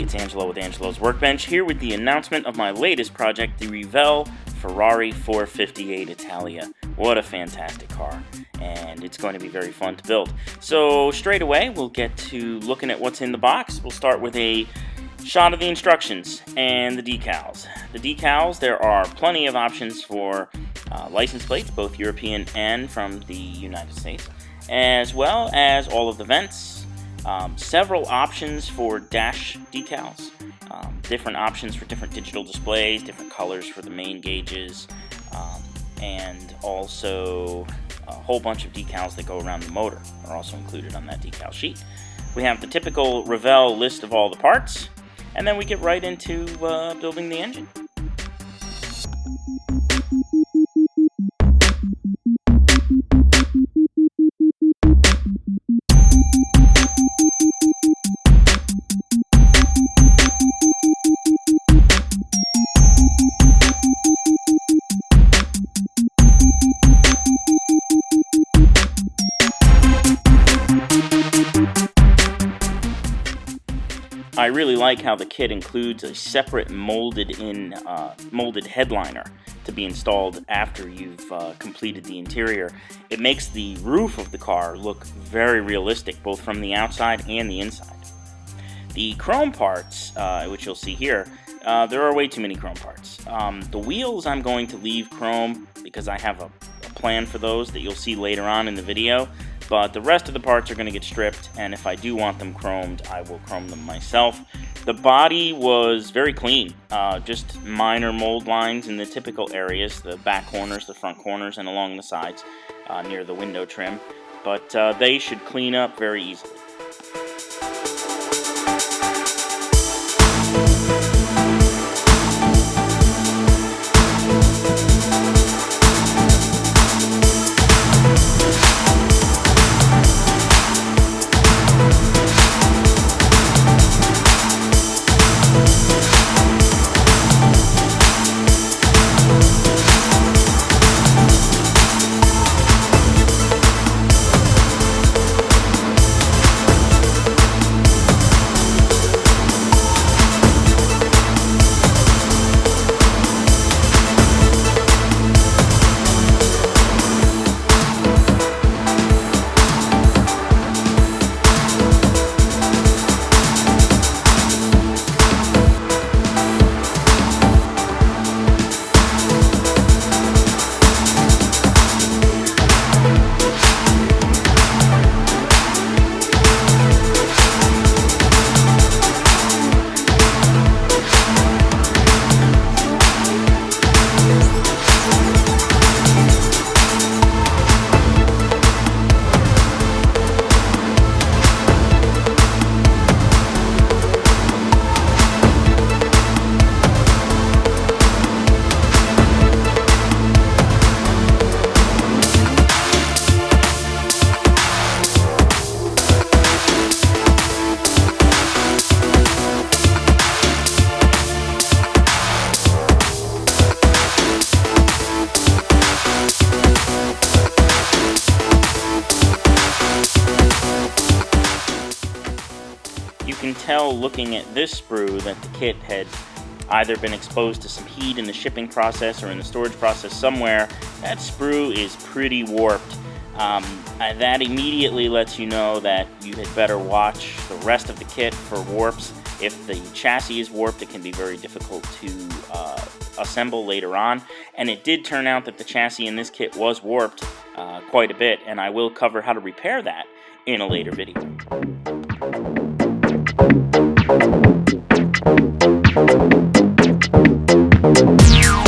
it's Angelo with Angelo's Workbench, here with the announcement of my latest project, the Revell Ferrari 458 Italia. What a fantastic car, and it's going to be very fun to build. So straight away, we'll get to looking at what's in the box. We'll start with a shot of the instructions and the decals. The decals, there are plenty of options for license plates, both European and from the United States, as well as all of the vents, several options for dash decals, different options for different digital displays, different colors for the main gauges, and also a whole bunch of decals that go around the motor are also included on that decal sheet. We have the typical Revell list of all the parts, and then we get right into building the engine. I really like how the kit includes a separate molded headliner to be installed after you've completed the interior. It makes the roof of the car look very realistic, both from the outside and the inside. The chrome parts, which you'll see here, there are way too many chrome parts. The wheels I'm going to leave chrome because I have a plan for those that you'll see later on in the video. But the rest of the parts are going to get stripped, and if I do want them chromed, I will chrome them myself. The body was very clean, just minor mold lines in the typical areas, the back corners, the front corners, and along the sides near the window trim. But they should clean up very easily. You can tell looking at this sprue that the kit had either been exposed to some heat in the shipping process or in the storage process somewhere. That sprue is pretty warped. That immediately lets you know that you had better watch the rest of the kit for warps. If the chassis is warped, it can be very difficult to assemble later on. And it did turn out that the chassis in this kit was warped quite a bit, and I will cover how to repair that in a later video. Yeah.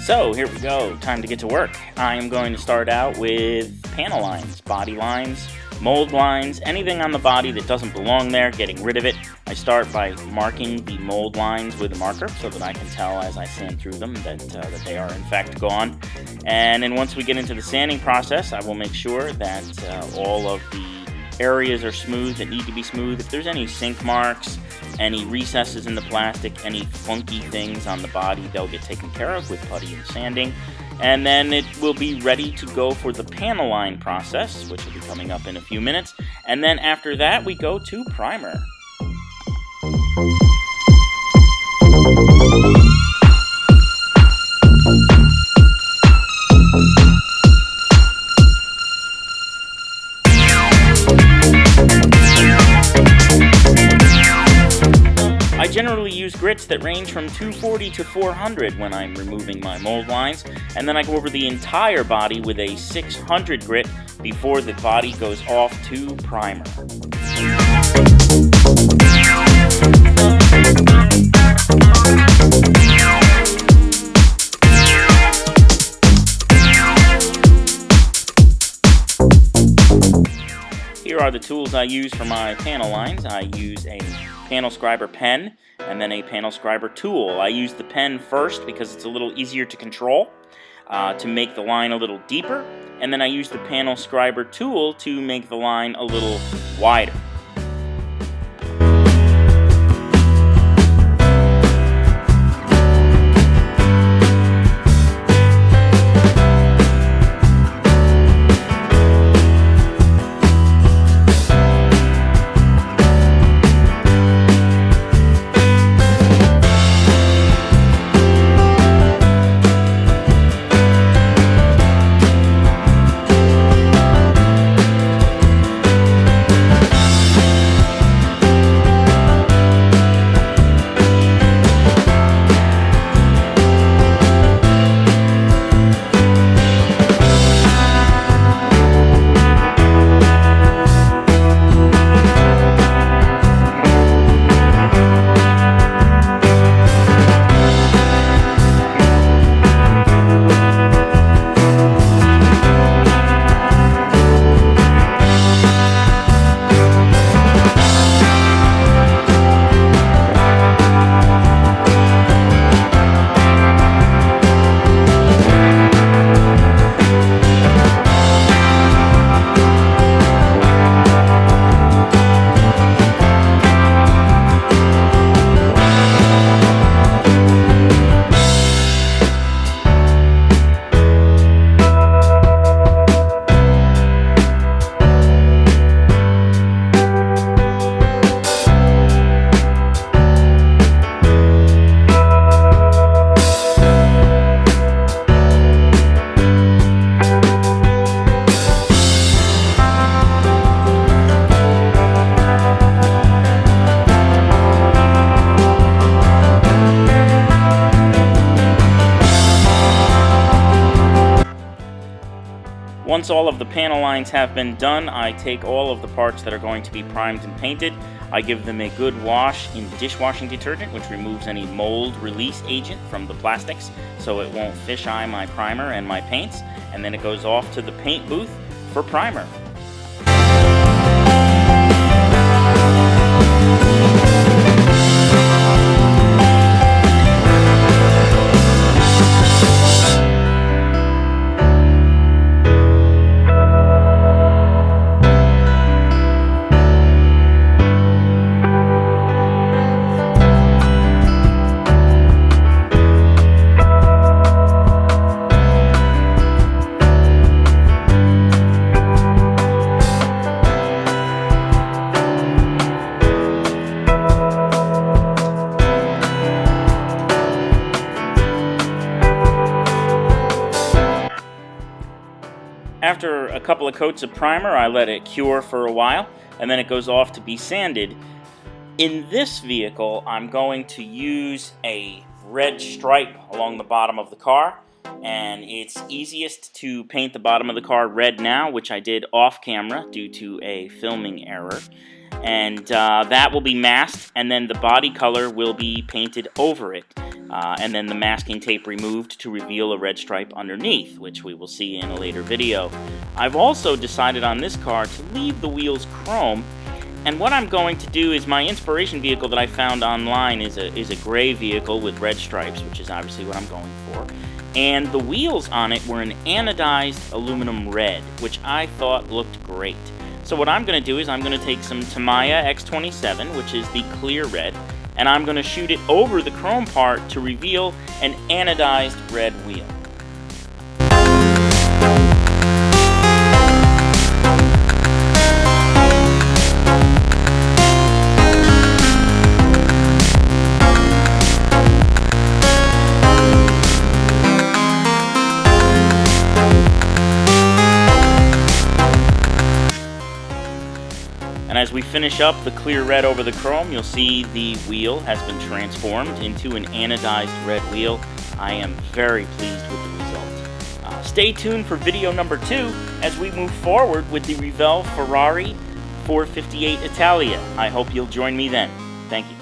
So here we go, time to get to work. I am going to start out with panel lines, body lines, mold lines, anything on the body that doesn't belong there, getting rid of it. I start by marking the mold lines with a marker so that I can tell as I sand through them that they are in fact gone. And then once we get into the sanding process, I will make sure that all of the areas are smooth that need to be smooth. If there's any sink marks, any recesses in the plastic, any funky things on the body, they'll get taken care of with putty and sanding. And then it will be ready to go for the panel line process, which will be coming up in a few minutes. And then after that, we go to primer. I generally use grits that range from 240 to 400 when I'm removing my mold lines, and then I go over the entire body with a 600 grit before the body goes off to primer. Here are the tools I use for my panel lines. I use a panel scriber pen and then a panel scriber tool. I use the pen first because it's a little easier to control, to make the line a little deeper, and then I use the panel scriber tool to make the line a little wider. Once all of the panel lines have been done, I take all of the parts that are going to be primed and painted. I give them a good wash in dishwashing detergent, which removes any mold release agent from the plastics, so it won't fisheye my primer and my paints, and then it goes off to the paint booth for primer. After a couple of coats of primer, I let it cure for a while, and then it goes off to be sanded. In this vehicle, I'm going to use a red stripe along the bottom of the car, and it's easiest to paint the bottom of the car red now, which I did off camera due to a filming error. And that will be masked, and then the body color will be painted over it. and then the masking tape removed to reveal a red stripe underneath, which we will see in a later video. I've also decided on this car to leave the wheels chrome, and what I'm going to do is my inspiration vehicle that I found online is a gray vehicle with red stripes, which is obviously what I'm going for. And the wheels on it were an anodized aluminum red, which I thought looked great. So what I'm going to do is I'm going to take some Tamiya X27, which is the clear red, and I'm going to shoot it over the chrome part to reveal an anodized red wheel. And as we finish up the clear red over the chrome, you'll see the wheel has been transformed into an anodized red wheel. I am very pleased with the result. Stay tuned for video number 2 as we move forward with the Revell Ferrari 458 Italia. I hope you'll join me then. Thank you.